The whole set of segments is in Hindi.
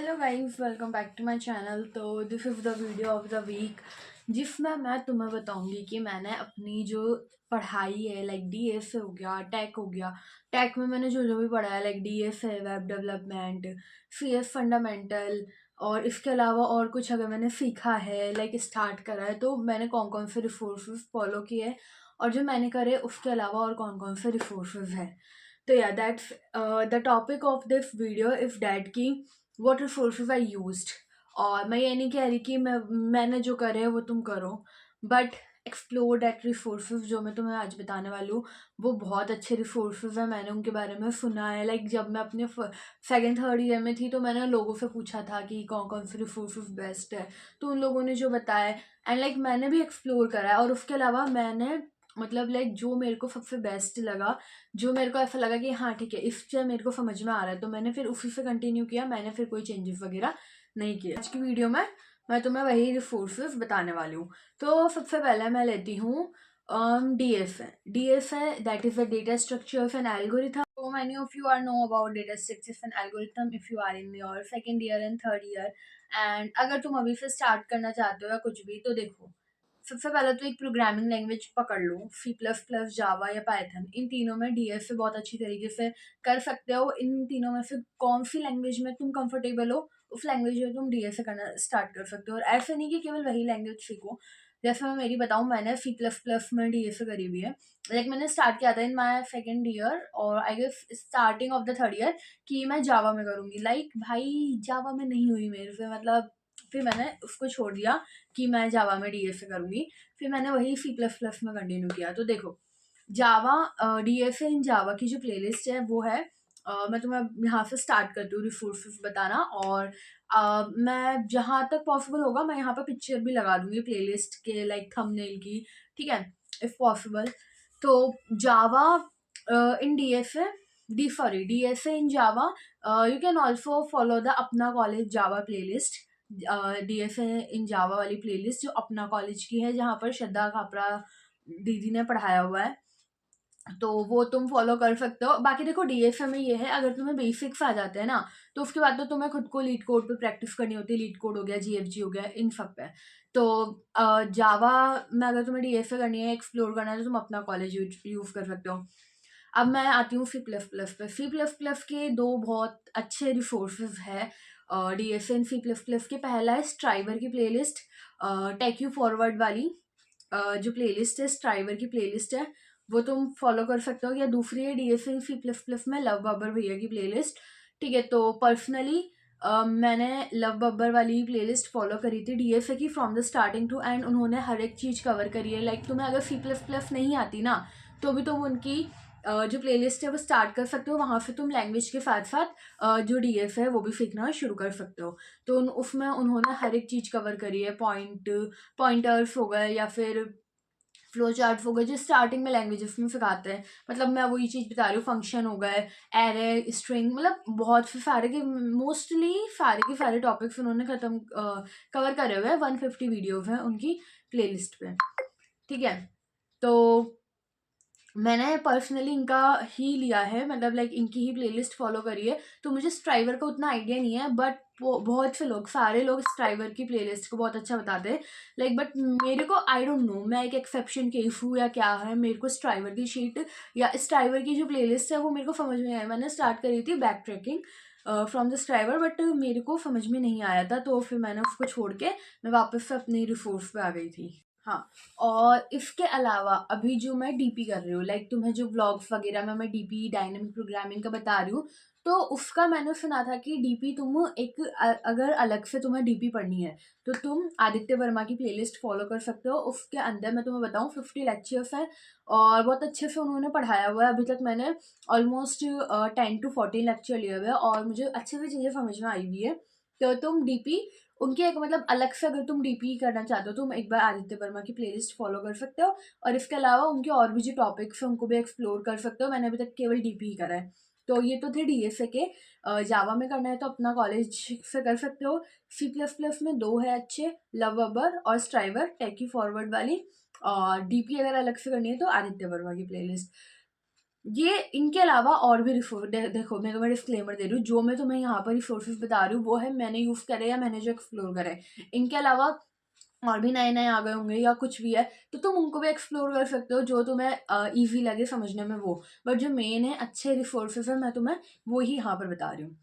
Hello guys, welcome back to my channel. तो this is the video of the week जिसमें मैं तुम्हें बताऊंगी कि मैंने अपनी जो पढ़ाई है, लाइक डीएस हो गया, टेक हो गया। टेक में मैंने जो जो भी पढ़ा है, लाइक डीएस है, वेब डेवलपमेंट, सीएस फंडामेंटल, और इसके अलावा और कुछ अगर मैंने सीखा है, लाइक स्टार्ट करा है, तो मैंने कौन कौन से रिसोर्सेज फॉलो किए हैं और जो मैंने करे उसके अलावा और कौन कौन से रिसोर्सेज हैं। तो या that's the topic of this video if that की व्हाट रिसोर्सेज आई यूज्ड। और मैं ये नहीं कह रही कि मैंने जो करे है वो तुम करो, बट एक्सप्लोर दैट रिसोर्सेज। जो मैं तुम्हें आज बताने वाली हूँ वो बहुत अच्छे रिसोर्सेज है, मैंने उनके बारे में सुना है। लाइक जब मैं अपने सेकेंड थर्ड ईयर में थी तो मैंने लोगों से पूछा था कि कौन कौन से रिसोर्सेज बेस्ट है, तो उन लोगों ने जो बताया एंड लाइक मैंने भी एक्सप्लोर करा है। और उसके अलावा मैंने मतलब लाइक जो मेरे को सबसे बेस्ट लगा, जो मेरे को ऐसा लगा कि हाँ ठीक है, इससे मेरे को समझ में आ रहा है, तो मैंने फिर उसी से कंटिन्यू किया। मैंने फिर कोई चेंजेस वगैरह नहीं किए। आज की वीडियो में मैं तुम्हें वही रिसोर्सेज बताने वाली हूँ। तो सबसे पहले मैं लेती हूँ DSA, that is a data structures and algorithm. So many of you are know about data structures and algorithm if you are in your second year and third year। and अगर तुम अभी से स्टार्ट करना चाहते हो या कुछ भी, तो देखो सबसे पहले तो एक प्रोग्रामिंग लैंग्वेज पकड़ लो, C++, जावा या पाइथन। इन तीनों में डीएस से बहुत अच्छी तरीके से कर सकते हो। इन तीनों में से कौन सी लैंग्वेज में तुम कंफर्टेबल हो, उस लैंग्वेज में तुम डीएस से करना स्टार्ट कर सकते हो। और ऐसे नहीं कि केवल वही लैंग्वेज सीखो। जैसे मैं मेरी बताऊं, मैंने C++ में डीएस से करी हुई है। लाइक मैंने स्टार्ट किया था इन माय सेकेंड ईयर और I guess starting of the third year कि मैं जावा में करूंगी। लाइक भाई जावा में नहीं हुई मेरे से, मतलब फिर मैंने उसको छोड़ दिया कि मैं जावा में डीएस से करूंगी। फिर मैंने वही C++ में कंटिन्यू किया। तो देखो जावा डीएस इन जावा की जो प्लेलिस्ट है वो है, मैं तुम्हें यहाँ से स्टार्ट करती हूँ रिसोर्सेज बताना। और मैं जहाँ तक पॉसिबल होगा मैं यहाँ पे पिक्चर भी लगा दूंगी प्लेलिस्ट के, लाइक थंबनेल की, ठीक है, इफ पॉसिबल। तो Java in DSA D sorry DSA in Java, you can also follow the अपना college Java playlist. DSA in Java वाली प्लेलिस्ट जो अपना कॉलेज की है, जहाँ पर श्रद्धा कापरा दीदी ने पढ़ाया हुआ है, तो वो तुम फॉलो कर सकते हो। बाकी देखो डीएसए में ये है, अगर तुम्हें बेसिक्स आ जाते हैं ना, तो उसके बाद तो तुम्हें खुद को लीड कोड पे प्रैक्टिस करनी होती है। लीड कोड हो गया, जीएफजी हो गया, इन सब पे। तो जावा में अगर तुम्हें डीएसए करनी है, एक्सप्लोर करना है, तो तुम अपना कॉलेज यूज कर सकते हो। अब मैं आती हूँ C++ पे। C++ के दो बहुत अच्छे रिसोर्सेज है डीएसए इन C++ के। पहला है स्ट्राइवर की प्लेलिस्ट, टेक यू फॉरवर्ड वाली जो प्लेलिस्ट है, स्ट्राइवर की प्लेलिस्ट है, वो तुम फॉलो कर सकते हो। या दूसरी है डीएसए इन C++ में लव बब्बर भैया की प्लेलिस्ट, ठीक है। तो पर्सनली मैंने लव बब्बर वाली प्लेलिस्ट फॉलो करी थी डीएसए की, from the starting to end. उन्होंने हर एक चीज़ कवर करी है। लाइक तुम्हें अगर C++ नहीं आती ना, तो भी तुम उनकी जो प्लेलिस्ट है वो स्टार्ट कर सकते हो। वहाँ से तुम लैंग्वेज के साथ साथ जो डीएस है वो भी सीखना शुरू कर सकते हो। तो उसमें उन्होंने हर एक चीज़ कवर करी है। पॉइंटर्स हो गए या फिर फ्लो चार्ट हो गए, जो स्टार्टिंग में लैंग्वेजेस में सिखाते हैं। मतलब मैं वही चीज़ बता रही हूँ, फंक्शन हो गए, एरे, स्ट्रिंग, मतलब बहुत से सारे के मोस्टली सारे के सारे टॉपिक्स उन्होंने खत्म कवर करे हुए हैं। 150 वीडियोज हैं उनकी प्लेलिस्ट पे, ठीक है। तो मैंने पर्सनली इनका ही लिया है, मतलब लाइक इनकी ही प्लेलिस्ट फॉलो करी है। तो मुझे स्ट्राइवर का उतना आइडिया नहीं है, बट बहुत से लोग, सारे लोग स्ट्राइवर की प्लेलिस्ट को बहुत अच्छा बताते हैं। लाइक बट मेरे को आई डोंट नो, मैं एक एक्सेप्शन केस हूँ या क्या है, मेरे को स्ट्राइवर की शीट या स्ट्राइवर की जो प्लेलिस्ट है वो मेरे को समझ में आया। मैंने स्टार्ट करी थी back tracking from the striver, but मेरे को समझ में नहीं आया था, तो फिर मैंने उसको छोड़ के मैं वापस से अपनी रिसोर्स पे आ गई थी। हाँ, और इसके अलावा अभी जो मैं डीपी कर रही हूँ, लाइक तुम्हें जो व्लॉग्स वगैरह में मैं डीपी डायनेमिक प्रोग्रामिंग का बता रही हूँ, तो उसका मैंने सुना था कि डीपी तुम एक अगर अलग से तुम्हें डीपी पढ़नी है तो तुम आदित्य वर्मा की प्लेलिस्ट फॉलो कर सकते हो। उसके अंदर मैं तुम्हें बताऊँ 50 लेक्चर्स हैं और बहुत अच्छे से उन्होंने पढ़ाया हुआ है। अभी तक मैंने ऑलमोस्ट 10 to 14 लेक्चर लिए हुए हैं और मुझे अच्छे से चीज़ें समझ में आई हुई है। तो तुम डीपी उनके एक मतलब अलग से अगर तुम डीपी करना चाहते हो तो तुम एक बार आदित्य वर्मा की प्लेलिस्ट फॉलो कर सकते हो। और इसके अलावा उनके और भी जो टॉपिक्स हैं उनको भी एक्सप्लोर कर सकते हो। मैंने अभी तक केवल डीपी ही करा है। तो ये तो थे डीएसए के। जावा में करना है तो अपना कॉलेज से कर सकते हो। C++ में दो है अच्छे, लव अबर और स्ट्राइवर टेकी फॉरवर्ड वाली। और डीपी अगर अलग से करनी है तो आदित्य वर्मा की प्लेलिस्ट। ये इनके अलावा और भी देखो मैं तुम्हें डिस्क्लेमर दे रही हूँ, जो मैं तुम्हें यहाँ पर रिसोर्सेज बता रही हूँ वो है मैंने यूज़ करे या मैंने जो एक्सप्लोर करे। इनके अलावा और भी नए-नए आ गए होंगे या कुछ भी है, तो तुम उनको भी एक्सप्लोर कर सकते हो जो तुम्हें ईज़ी लगे समझने में वो। बट जो मेन है अच्छे रिसोर्सेज़ हैं मैं तुम्हें वो ही यहाँ पर बता रही हूँ।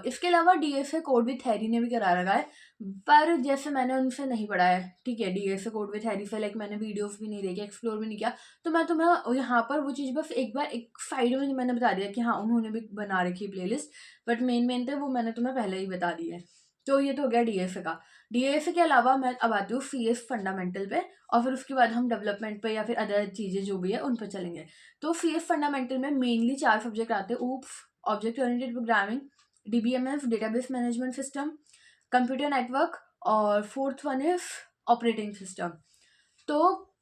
इसके अलावा डीएसए कोड विथ हैरी ने भी करा रखा है, पर जैसे मैंने उनसे नहीं पढ़ा है, ठीक है? डीएसए कोड विथ हैरी से लाइक मैंने वीडियोज़ भी नहीं देखी, एक्सप्लोर भी नहीं किया, तो मैं तुम्हें यहाँ पर वो चीज़ बस एक बार एक साइड में मैंने बता दिया कि हाँ, उन्होंने भी बना रखी है प्लेलिस्ट, बट मेन-मेन थे वो मैंने तुम्हें पहले ही बता दिए। तो ये तो हो गया डीएसए का। डीएसए के अलावा मैं अब आती हूँ सीएस फंडामेंटल पे और फिर उसके बाद हम डेवलपमेंट पे या फिर अदर चीज़ें जो भी है उन पे चलेंगे। तो सीएस फंडामेंटल में मेनली 4 सब्जेक्ट आते हैं, oops, object oriented programming, DBMS database management system, computer network और fourth one is operating system. तो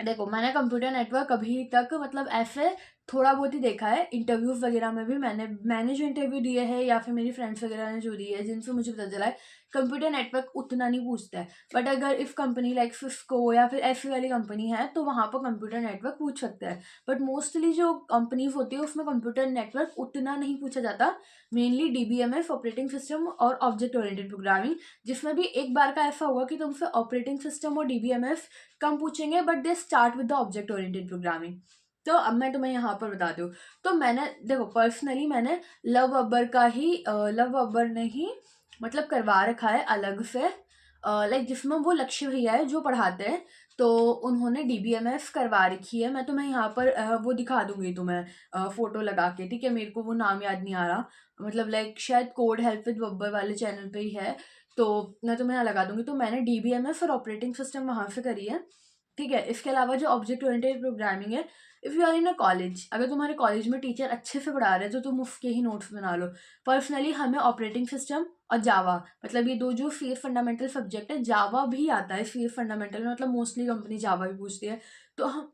देखो मैंने कंप्यूटर नेटवर्क अभी तक मतलब ऐसे थोड़ा बहुत ही देखा है, इंटरव्यूज वगैरह में भी मैंने जो इंटरव्यू दिए हैं या फिर मेरी फ्रेंड्स वगैरह ने जो दिए है जिनसे मुझे पता चला है कंप्यूटर नेटवर्क उतना नहीं पूछता है। बट अगर इफ कंपनी लाइक सिस्को या फिर ऐसी वाली कंपनी है तो वहाँ पर कंप्यूटर नेटवर्क पूछ सकते हैं। बट मोस्टली जो कंपनीज होती है उसमें कंप्यूटर नेटवर्क उतना नहीं पूछा जाता, मेनली डीबीएमएस ऑपरेटिंग सिस्टम और ऑब्जेक्ट ओरिएंटेड प्रोग्रामिंग, जिसमें भी एक बार का ऐसा होगा कि तुमसे ऑपरेटिंग सिस्टम और डीबीएमएस कम पूछेंगे but they start with the object oriented programming. तो अब मैं तुम्हें यहाँ पर बताती हूँ। तो मैंने देखो पर्सनली मैंने लव अब्बर ने ही मतलब करवा रखा है अलग से, लाइक जिसमें वो लक्ष्य भैया है जो पढ़ाते हैं, तो उन्होंने डीबीएमएस करवा रखी है। मैं तुम्हें यहाँ पर वो दिखा दूंगी तुम्हें फोटो लगा के, ठीक है? मेरे को वो नाम याद नहीं आ रहा, मतलब लाइक शायद कोड हेल्प विद बब्बर वाले चैनल पे ही है, तो मैं तुम्हें यहाँ लगा दूंगी। तो मैंने डीबीएमएस और ऑपरेटिंग सिस्टम वहाँ से करी है, ठीक है? इसके अलावा जो ऑब्जेक्ट ओरिएंटेड प्रोग्रामिंग है, if you are in a college, अगर तुम्हारे कॉलेज में टीचर अच्छे से पढ़ा रहे हैं तो तुम उसके ही नोट्स बना लो। पर्सनली हमें ऑपरेटिंग सिस्टम और जावा, मतलब ये दो जो सी एस फंडामेंटल सब्जेक्ट है, जावा भी आता है सी एस फंडामेंटल में, मतलब मोस्टली कंपनी जावा भी पूछती है। तो हम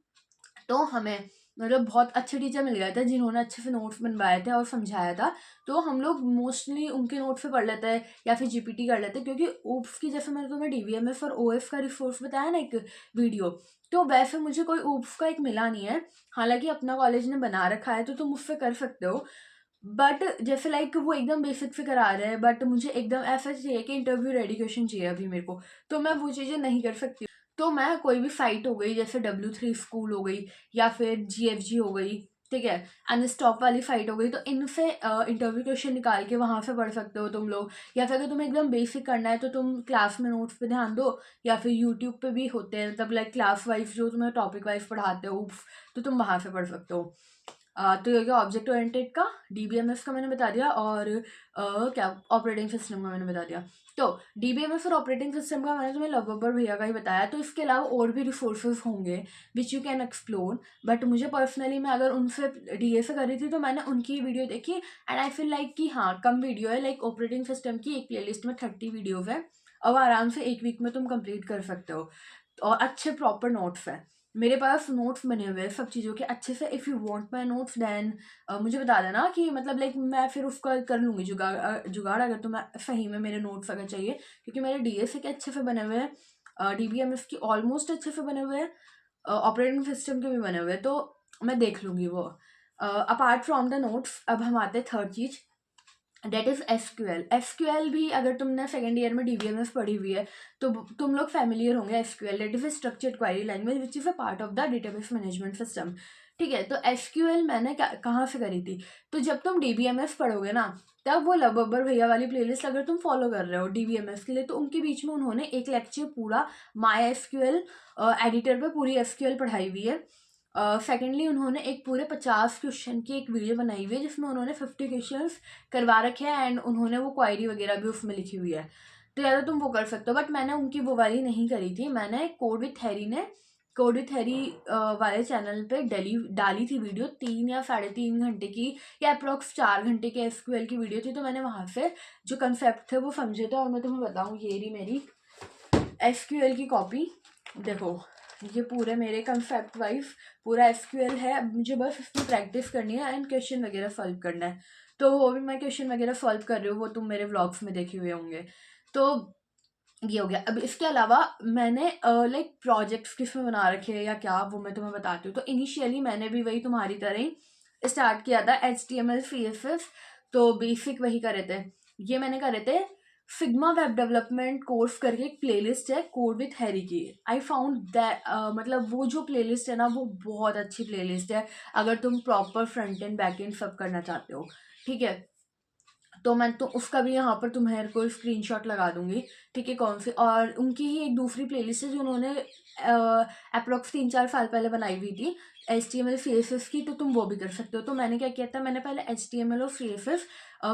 तो हमें मतलब बहुत अच्छे टीचर मिल गए थे जिन्होंने अच्छे से नोट्स बनवाए थे और समझाया था, तो हम लोग मोस्टली उनके नोट्स पे पढ़ लेते हैं या फिर जीपीटी कर लेते हैं, क्योंकि ऊप्स की जैसे मैंने तुम्हें डीवीएमएस और ओएफ का रिसोर्स बताया ना एक वीडियो, तो वैसे मुझे कोई ऊप्स का एक मिला नहीं है। हालांकि अपना कॉलेज ने बना रखा है तो तुम उससे कर सकते हो, बट जैसे लाइक वो एकदम बेसिक से करा रहे हैं, बट मुझे एकदम ऐसा चाहिए कि इंटरव्यू रेडी क्वेश्चन चाहिए अभी मेरे को, तो मैं वो चीज़ें नहीं कर सकती। तो मैं कोई भी साइट हो गई जैसे W3 स्कूल हो गई या फिर GFG हो गई, ठीक है, एंड स्टॉप वाली साइट हो गई, तो इनसे इंटरव्यू क्वेश्चन निकाल के वहाँ से पढ़ सकते हो तुम लोग। या फिर अगर तुम्हें एकदम बेसिक करना है तो तुम क्लास में नोट्स पे ध्यान दो, या फिर यूट्यूब पे भी होते हैं, मतलब लाइक क्लास वाइज जो तुम्हें टॉपिक वाइज पढ़ाते हो तो तुम वहाँ से पढ़ सकते हो। तो ये हो गया ऑब्जेक्ट ओरिएंटेड का, डीबीएमएस का मैंने बता दिया, और क्या ऑपरेटिंग सिस्टम का मैंने बता दिया। तो डीबीएमएस और ऑपरेटिंग सिस्टम का मैंने तुम्हें लव बब्बर भैया का ही बताया। तो इसके अलावा और भी रिसोर्सेज होंगे which you can explore, but मुझे पर्सनली मैं अगर उनसे डीए से कर रही थी तो मैंने उनकी वीडियो देखी एंड आई फील लाइक कि हाँ कम वीडियो है, लाइक ऑपरेटिंग सिस्टम की एक प्लेलिस्ट में 30 वीडियोज़ है, अब आराम से एक वीक में तुम कंप्लीट कर सकते हो, और अच्छे प्रॉपर नोट्स है। मेरे पास नोट्स बने हुए हैं सब चीज़ों के अच्छे से। If you want my notes then मुझे बता देना कि मतलब लाइक मैं फिर उसका कर लूँगी जुगाड़ अगर तुम्हें सही में मेरे नोट्स अगर चाहिए, क्योंकि मेरे डीएसए के अच्छे से बने हुए हैं, डीबीएमएस की ऑलमोस्ट अच्छे से बने हुए हैं, ऑपरेटिंग सिस्टम के भी बने हुए हैं, तो मैं देख लूँगी वो। अपार्ट फ्रॉम द नोट्स अब हम आते हैं third cheese, that is SQL. SQL भी अगर तुमने सेकंड ईयर में डीबीएमएस पढ़ी हुई है तो तुम लोग फैमिलियर होंगे। SQL that is structured query language which is a part of the database management system, ठीक है? तो एसक्यूएल मैंने कहाँ से करी थी, तो जब तुम डीबीएमएस पढ़ोगे ना तब वो लव बब्बर भैया वाली प्लेलिस्ट अगर तुम फॉलो कर रहे हो डीबीएमएस के लिए, तो उनके बीच में उन्होंने एक लेक्चर पूरा माई एसक्यूएल एडिटर पे पूरी एसक्यूएल पढ़ाई हुई है। सेकेंडली उन्होंने एक पूरे 50 क्वेश्चन की एक वीडियो बनाई हुई है जिसमें उन्होंने 50 क्वेश्चंस करवा रखे हैं एंड उन्होंने वो क्वायरी वगैरह भी उसमें लिखी हुई है, तो या तो तुम वो कर सकते हो। बट मैंने उनकी वो वाली नहीं करी थी, मैंने कोड विथ हैरी वाले चैनल पे डाली थी वीडियो, 3 या 3.5 घंटे की या अप्रॉक्स 4 घंटे की एसक्यूएल की वीडियो थी, तो मैंने वहाँ से जो कंसेप्ट थे वो समझे थे। और मैं तुम्हें बताऊँ ये रही मेरी एसक्यूएल की कॉपी, देखो ये पूरे मेरे कंसेप्ट वाइज पूरा एसक्यूएल है, अब मुझे बस इसमें प्रैक्टिस करनी है एंड क्वेश्चन वगैरह सॉल्व करना है, तो वो भी मैं क्वेश्चन वगैरह सॉल्व कर रही हूँ, वो तुम मेरे व्लॉग्स में देखे हुए होंगे। तो ये हो गया। अब इसके अलावा मैंने लाइक प्रोजेक्ट्स किसमें बना रखे हैं या क्या, वो मैं तुम्हें बताती हूँ। तो इनिशियली मैंने भी वही तुम्हारी तरह ही स्टार्ट किया था, HTML CSS, तो बेसिक वही करे थे। ये मैंने करे थे फिग्मा वेब डेवलपमेंट कोर्स करके एक प्लेलिस्ट है, कोड विथ हैरी की। आई फाउंड दैट मतलब वो जो प्लेलिस्ट है ना, वो बहुत अच्छी प्लेलिस्ट है अगर तुम proper front end back and सब करना चाहते हो, ठीक है। तो मैं तो उसका भी यहाँ पर तुम्हारे को स्क्रीनशॉट लगा दूंगी, ठीक है, कौन सी। और उनकी ही एक दूसरी प्लेलिस्ट है जो उन्होंने अप्रोक्स 3-4 साल पहले बनाई हुई थी, HTML CSS की, तो तुम वो भी कर सकते हो। तो मैंने क्या किया था, मैंने पहले HTML और CSS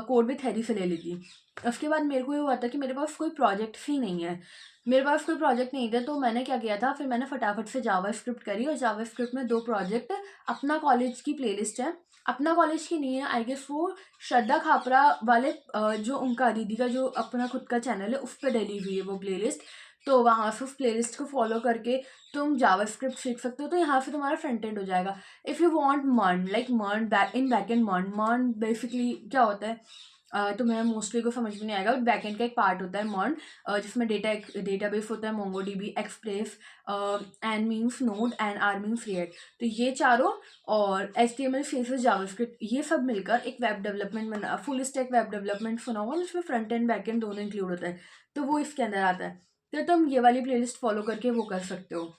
कोड विथ हैरी से ले ली थी। उसके बाद मेरे को ये हुआ था कि मेरे पास कोई प्रोजेक्ट ही नहीं है, मेरे पास कोई प्रोजेक्ट नहीं था, तो मैंने क्या किया था, फिर मैंने फटाफट से जावा स्क्रिप्ट करी, और जावा स्क्रिप्ट में 2 प्रोजेक्ट, अपना कॉलेज की प्लेलिस्ट है, अपना कॉलेज की नहीं है आई गेस, वो श्रद्धा खापरा वाले जो उनका दीदी का जो अपना खुद का चैनल है उस पर डली हुई है वो प्लेलिस्ट। तो वहाँ से उस प्लेलिस्ट को फॉलो करके तुम जावास्क्रिप्ट सीख सकते हो, तो यहाँ से तुम्हारा फ्रंट एंड हो जाएगा। इफ़ यू वांट मर्न, लाइक मर्न बैक एंड, मर्न बेसिकली क्या होता है, तुम्हें मोस्टली को समझ में नहीं आएगा, बट बैक एंड का एक पार्ट होता है मर्न, जिसमें डेटाबेस होता है, MongoDB, Express, N means Node, and R means React. तो ये चारों और HTML CSS जावास्क्रिप्ट, ये सब मिलकर एक वेब डेवलपमेंट बना, फुल स्टैक वेब डेवलपमेंट बना हुआ, जिसमें फ्रंट एंड बैक एंड दोनों इंक्लूड होता है, तो वो इसके अंदर आता है। तो तुम ये वाली प्लेलिस्ट फॉलो करके वो कर सकते हो,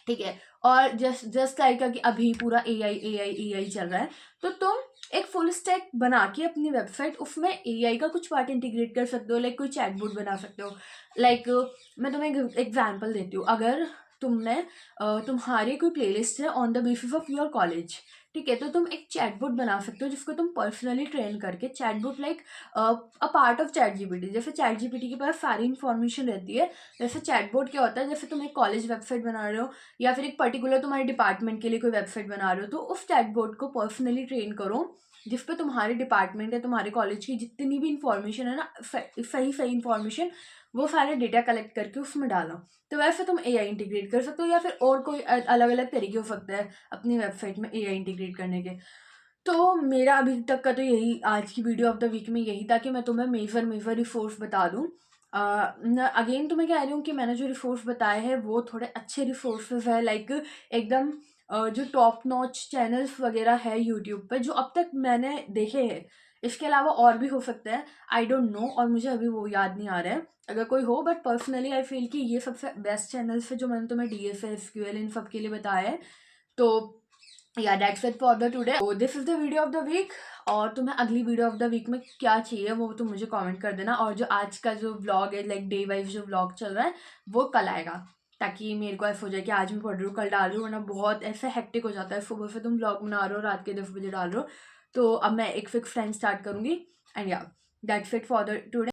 ठीक है। और जस्ट लाइक कि अभी पूरा AI चल रहा है, तो तुम एक फुल स्टैक बना के अपनी वेबसाइट, उसमें AI का कुछ पार्ट इंटीग्रेट कर सकते हो, लाइक कोई चैटबॉट बना सकते हो। लाइक मैं तुम्हें एक एग्जांपल देती हूँ, अगर तुमने तुम्हारी कोई प्लेलिस्ट है on the basis of your college, ठीक है, तो तुम एक चैटबॉट बना सकते हो जिसको तुम पर्सनली ट्रेन करके, chatbot like a part of ChatGPT, जैसे ChatGPT के पास सारी इन्फॉर्मेशन रहती है, जैसे चैटबॉट क्या होता है, जैसे तुम एक कॉलेज वेबसाइट बना रहे हो या फिर एक पर्टिकुलर तुम्हारे डिपार्टमेंट के लिए कोई वेबसाइट बना रहे हो, तो उस चैटबॉट को पर्सनली ट्रेन करो, जिस पे तुम्हारे डिपार्टमेंट या तुम्हारे कॉलेज की जितनी भी इंफॉर्मेशन है ना, सही सही इंफॉर्मेशन, वो सारे डेटा कलेक्ट करके उसमें डालो। तो वैसे तुम AI इंटीग्रेट कर सकते हो, या फिर और कोई अलग अलग तरीके हो सकते हैं अपनी वेबसाइट में AI इंटीग्रेट करने के। तो मेरा अभी तक का तो यही, आज की वीडियो ऑफ द वीक में यही था कि मैं तुम्हें मेजर रिसोर्स बता दूँ। अगेन तो मैं कह रही हूँ कि मैंने जो रिसोर्स बताए हैं वो थोड़े अच्छे रिसोर्सेज है, लाइक एकदम जो टॉप नॉच चैनल्स वगैरह है यूट्यूब पे जो अब तक मैंने देखे हैं। इसके अलावा और भी हो सकते हैं, आई डोंट नो, और मुझे अभी वो याद नहीं आ रहा है, अगर कोई हो, बट पर्सनली आई फील कि ये सबसे बेस्ट चैनल्स है जो मैंने तुम्हें DSA SQL इन सब के लिए बताया है। तो या that's it for the today, this is the video of the week. और तुम्हें अगली वीडियो ऑफ द वीक में क्या चाहिए वो तुम मुझे कमेंट कर देना, और जो आज का जो व्लॉग है, लाइक डे वाइज जो व्लॉग चल रहा है, वो कल आएगा, ताकि मेरे को ऐसा हो जाए कि आज मैं पढ़ रही हूँ कल डाल रही हूँ, वरना बहुत ऐसा हेक्टिक हो जाता है, सुबह से तुम व्लॉग बना रहे हो, रात के 10 बजे डाल रहे हो। तो अब मैं एक फिक्स टाइम स्टार्ट करूँगी, एंड या that's it for the today.